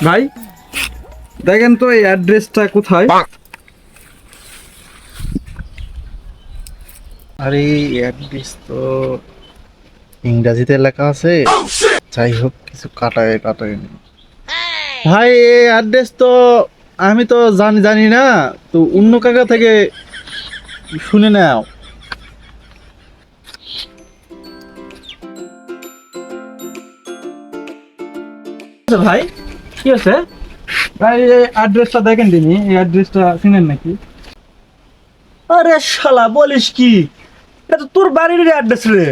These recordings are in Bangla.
ভাই দেখেন তো এই অ্যাড্রেসটা কোথায়? আরে অ্যাড্রেস তো ইংরেজিতে লেখা আছে। যাই হোক, কিছু কাটায় কাটায় ভাই, এই অ্যাড্রেস তো আমি তো জানি জানি না, তো অন্য কাকা থেকে শুনে নাও। ভাই কি আছে? ভাই এই অ্যাড্রেসটা দেখেন দিনি, এই অ্যাড্রেসটা চিনেন নাকি? আরে শালা বলিস কি, এটা তো তোর বাড়ির অ্যাড্রেস রে।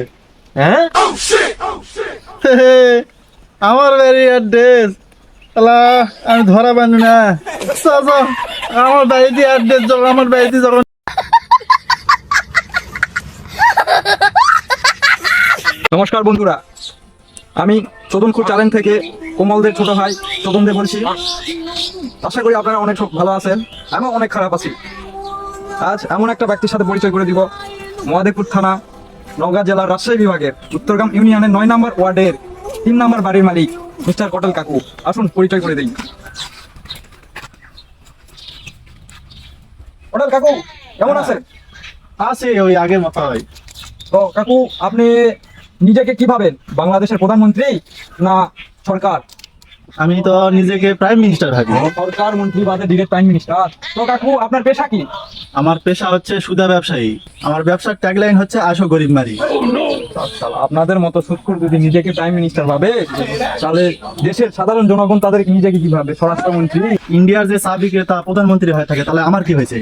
হ্যাঁ, আমার বাড়ির অ্যাড্রেস আমি ধরা পানি না। চল, চল, আমার বাড়িতে অ্যাড্রেস যখন আমার বাড়িতে যখন নমস্কার বন্ধুরা, আমি চোদনপুর চ্যানেল থেকে কোমলদের ছোট ভাই চোদনদের বলছি। আশা করি আপনারা অনেক ভালো আছেন, আমিও অনেক খারাপ আছি। আজ এমন একটা ব্যক্তির সাথে পরিচয় করে দিব, মহাদেবপুর থানা, নওগাঁ জেলার রাজশাহী বিভাগের উত্তরগ্রাম ইউনিয়নের 9 নম্বর ওয়ার্ডের 3 নম্বর বাড়ির মালিক মিস্টার কটল কাকু। আসুন পরিচয় করে দিই। কটল কাকু কেমন আছেন? আছে ওই আগের মতো হয়। তো কাকু, আপনি নিজেকে কি ভাবেন, বাংলাদেশের প্রধানমন্ত্রী না সরকার? আমি তো নিজেকে প্রাইম মিনিস্টার ভাবি। সরকার মন্ত্রী বাদে ডিরেক্ট প্রাইম মিনিস্টার। তো কাকু, আপনার পেশা কি? আমার পেশা হচ্ছে সুদা ব্যবসায়ী। আমার ব্যবসার ট্যাগলাইন হচ্ছে আসো গরিব মারি। আপনাদের মতো সুৎখুর যদি নিজেকে প্রাইম মিনিস্টার ভাবে, তাহলে দেশের সাধারণ জনগণ তাদের নিজেকে কি ভাবে, স্বরাষ্ট্রমন্ত্রী? ইন্ডিয়ার যে চা বিক্রেতা প্রধানমন্ত্রী হয়ে থাকে, তাহলে আমার কি হয়েছে?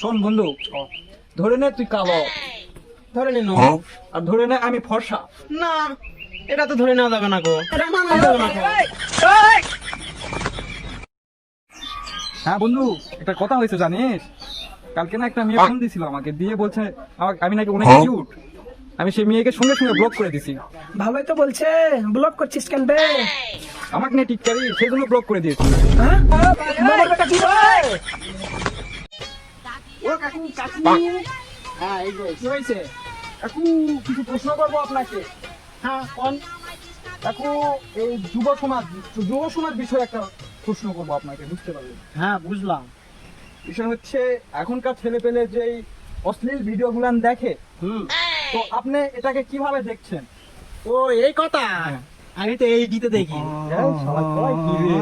শোন বন্ধু, ধরে নে তুই কালো, ধরে নিন। আর ধরে নে আমি ফর্সা। না, এটা তো ধরে নেওয়া যাবে না গো, এটা মানা যাবে না গো। হ্যাঁ বন্ধু, একটা কথা হয়েছে জানিস? কালকে না একটা মেয়ে ফোন দিছিল আমাকে, দিয়ে বলছে আমি নাকি অনেক কিউট। আমি সেই মেয়েকে সঙ্গে সঙ্গে ব্লক করে দিছি। ভালোই তো বলছে, ব্লক করছিস কেন বে? আমাকে নিয়ে টিকটারি, সেই জন্য ব্লক করে দিয়েছি। হ্যাঁ, মামার বেটা কি রে? ও কাকু, কাকু। হ্যাঁ, এই যে কি হয়েছে কাকু? কিছু প্রশ্ন করবো আপনাকে। হ্যাঁ, কোন? কাকু, এই যুব সমাজ বিষয়ে একটা প্রশ্ন করবো আপনাকে, বুঝতে পারবেন? হ্যাঁ, বুঝলাম। বিষয় হচ্ছে, এখনকার ছেলে পেলে যেই অশ্লীল ভিডিও গুলান দেখে, তো আপনি এটাকে কিভাবে দেখছেন? ও এই কথা, আমি তো এই গীতে দেখি। এই শালা, কয় কি রে?